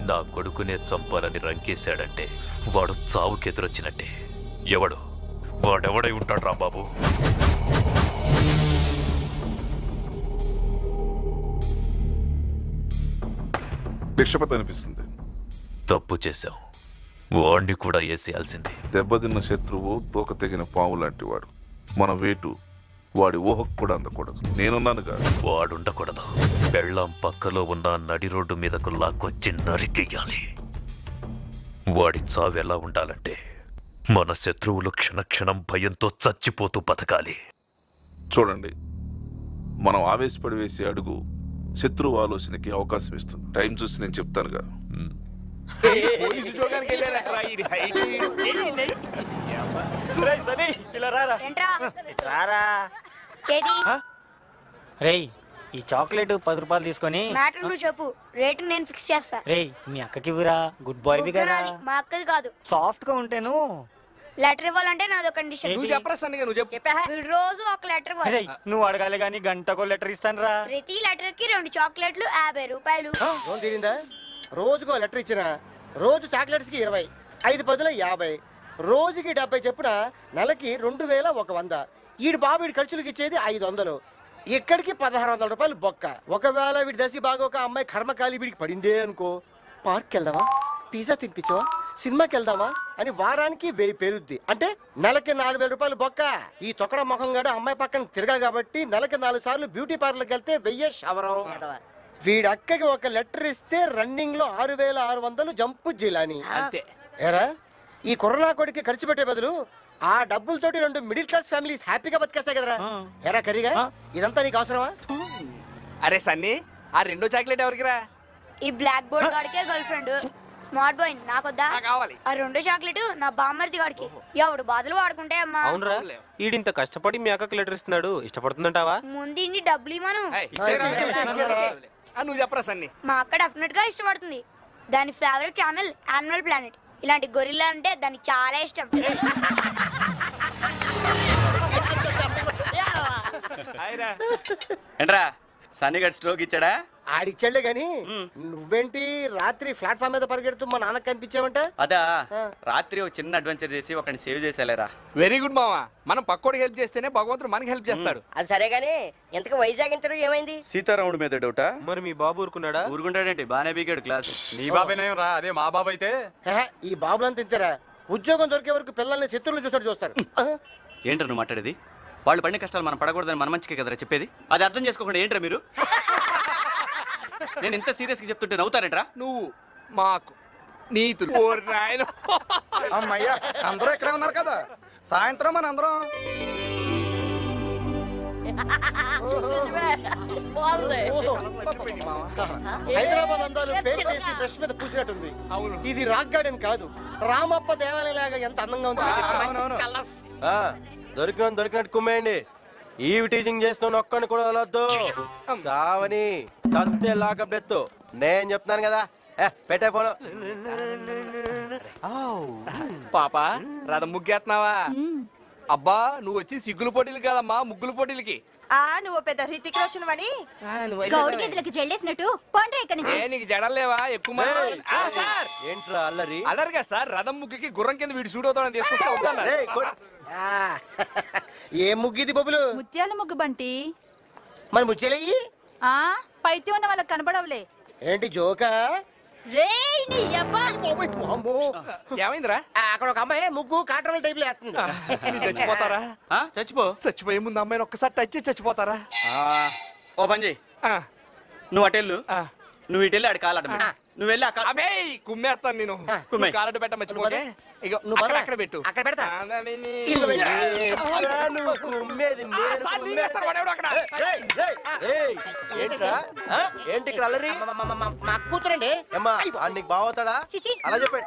నా కొడుకునే చంపాలని రంకేశాడంటే వాడు చావుకెదురొచ్చినట్టే. వాడెవడై ఉంటాడు రా బాబు? భిక్షపతి అనిపిస్తుంది. తప్పు చేశాం, వాడిని కూడా వేసేయాల్సిందే. దెబ్బతిన్న శత్రువు తోక తెగిన పాము లాంటి వాడు. మన వేటు వాడి ఊహకు కూడా అందకూడదు. నేనున్నానుగా. వాడుండకూడదు. పెళ్ళాం పక్కలో ఉన్న నడి రోడ్డు మీదకు లాక్కొచ్చి నరికెయ్యాలి. వాడి చావు ఎలా ఉండాలంటే మన శత్రువులు క్షణక్షణం భయంతో చచ్చిపోతూ బతకాలి. చూడండి, మనం ఆవేశపడి వేసే అడుగు శత్రువు ఆలోచనకి అవకాశం ఇస్తుంది. టైం చూసి నేను చెప్తానుగా. రేయ్, ఈ చాక్లెట్ 10 రూపాయలు తీసుకొని మ్యాటర్ నువ్వు చెప్పు, రేటు నేను ఫిక్స్ చేస్తా. రేయ్, మీ అక్కకి ఇవ్వరా. గుడ్ బాయ్ కదా. మా అక్కది కాదు. సాఫ్ట్ గా ఉంటాను. లెటర్ ఇవ్వాలంటే నాదో కండిషన్. నువ్వు చెప్పరా సన్నిగా, నువ్వు చెప్పు. వీడు రోజు ఒక లెటర్ ఇవ్వాలి. రేయ్, నువ్వు అడగాలి గానీ గంటకో లెటర్ ఇస్తాను రా. ప్రతి లెటర్ కి 2 చాక్లెట్లు 50 రూపాయలు. తీరిందా? రోజుకో లెటర్ ఇచ్చిన రోజు చాక్లెట్స్ కి 20, 5 10 50, రోజుకి 70 చెప్పున నెలకి 2100. ఈడు బాబు వీడి ఖర్చులకి ఇచ్చేది 500. ఇక్కడికి 1600 రూపాయలు బొక్క. ఒకవేళ వీడి దశి బాగా ఒక అమ్మాయి కర్మకాలి వీడికి పడిందే అనుకో, పార్క్ వెళ్దామా, పిజ్జా తినిపించవా, సినిమాకి వెళ్దామా అని వారానికి 1000 పేరుద్ది. అంటే నెలకి 4000 రూపాయలు బొక్క. ఈ తొక్కడ ముఖం గడ అమ్మాయి పక్కన తిరగాలి కాబట్టి నెలకి 4 సార్లు బ్యూటీ పార్లర్కి వెళ్తే 1000 శవరం. వీడి అక్కకి ఒక లెటర్ ఇస్తే రన్నింగ్ లో 6600 జంపు జిలాని. అంతే. ఏరా, ఈ కరోనా కొడికి ఖర్చు పెట్టే బదులు ఆ డబ్బులతోటి 2 మిడిల్ క్లాస్ ఫ్యామిలీస్ హ్యాపీగా బతికేస్తాయి కదరా. ఎరా కరిగా, ఇదంతా నీకు అవసరమా? అరే సన్నీ, ఆ 2వ చాక్లెట్ ఎవరికిరా? ఈ బ్లాక్ బోర్డ్ గాడికే గర్ల్ ఫ్రెండ్. స్మార్ట్ బాయ్ నాకొద్దా? కావాలి. ఆ 2వ చాక్లెట్ నా బామ్మర్ది గాడికి. ఎవడు బాధలు వాడుకుంటే అమ్మా. అవునరా, ఈడింత కష్టపడి మీ అక్కకి లెటర్ ఇస్తున్నాడు, ఇష్టపడుతుందంటావా? ముందు ఇన్ని డబ్బులు ఇవ్వను. నువ్వు చెప్పరా సన్నీ. మా అక్క డెఫినెట్ గా ఇష్టపడుతుంది. దాని ఫేవరెట్ ఛానల్ యానిమల్ ప్లానెట్. ఇలాంటి గొరిల్లా అంటే దానికి చాలా ఇష్టం. ఏంట్రా సన్నీగడ్ స్ట్రోక్ ఇచ్చాడా? ఆడిచ్చాడులే గాని నువ్వేంటి రాత్రి ప్లాట్ఫామ్ మీద పరిగెడుతూ మా నాన్నకు కనిపించావంట? అదా, రాత్రి ఒక చిన్న అడ్వెంచర్ చేసి ఒకరిని సేవ్ చేసేలేరా. వెరీ గుడ్ మామా. మనం పక్కోడికి హెల్ప్ చేస్తేనే భగవంతుడు మనకి హెల్ప్ చేస్తాడు. అది సరే గానీ ఇంతకు వైజాగ్ ఇంటర్వ్యూ ఏమైంది? సీతారాముడి మీద డౌటా? మరి మీ బాబు ఊరుకున్నాడా? ఊరుకుంటాడేంటి, బానే బీగాడు క్లాస్. నీ బాబేనేం రా, అదే మా బాబు అయితే. ఈ బాబులంతా ఇంతేరా, ఉద్యోగం దొరికే వరకు పిల్లల్ని శత్రువులు చూస్తారు. ఏంట్రా నువ్వు మాట్లాడేది? వాళ్ళు పడిన కష్టాలు మనం పడకూడదని మన మంచికే కదరా చెప్పేది. అది అర్థం చేసుకోకుండా ఏంట్రా మీరు? నేను ఇంత సీరియస్ గా చెప్తుంటే నవ్వుతారేట్రా? నువ్వు మాకు నీతులు. అమ్మయ్యా, అందరూ ఇక్కడే ఉన్నారు కదా, సాయంత్రం మన అందరం హైదరాబాద్ అందాలు పేస్ట్ చేసి బ్రష్ మీద పూసినట్టుంది. ఇది రాక్ గార్డెన్ కాదు, రామప్ప దేవాలయం. ఎంత అందంగా ఉంది. దొరికినట్టు కుమ్మేయండి. ఈ టీచింగ్ చేస్తున్న ఒక్కడిని కూడా వదలొద్దు. చావని చస్తే లాకప్ డెత్. నేను చెప్తున్నాను కదా, పెట్టే ఫోన్. పాపా రథ ముగ్గేస్తున్నావా? అబ్బా, నువ్వు వచ్చి సిగ్గుల పోటీలు కాదమ్మా, ముగ్గుల పోటీలకి. నువ్వు పెద్ద హృతిక్ రోషన్ అని గౌడి గేదెలకి జల్లేసినట్టు పండ్రా ఇక్కడి నుంచి. నీకు జడలేవా ఎక్కువ? ఏంట్రా అల్లరి? అలరిగా సార్, రథం ముగ్గుకి గుర్రం కింద వీడు సూడవుతాడని తీసుకుంటా. ఏ ముగ్గిది బొబ్బులు? ముత్యాల ముగ్గు బంటి. మరి ముచ్చేలయ్యి పైతి ఉన్న వాళ్ళకి కనబడవులే. ఏంటి జోకా? ఏమైందిరా? అక్కడ ఒక అమ్మాయి ముగ్గు కాటన్ టైప్ వేస్తుంది. చచ్చిపోతారా? చచ్చిపోయే ముందు అమ్మాయిని ఒక్కసారి టచ్ చేసి చచ్చిపోతారా? ఓ పని చెయ్యి, నువ్వు అటెళ్ళు, నువ్వు ఇటు వెళ్ళి ఆడి కాలు అడ్డం. నువ్వు వెళ్ళి అబే కుమ్మేస్తాను నేను. కాలడ్డు పెట్ట మర్చిపోతే నువ్వు అక్కడ పెట్టు. అక్కడ పెడతా. ఏంటి ఇక్కడ అల్లరి? మా కూతురండి. నీకు బావతాడా? అలా చెప్పాడు.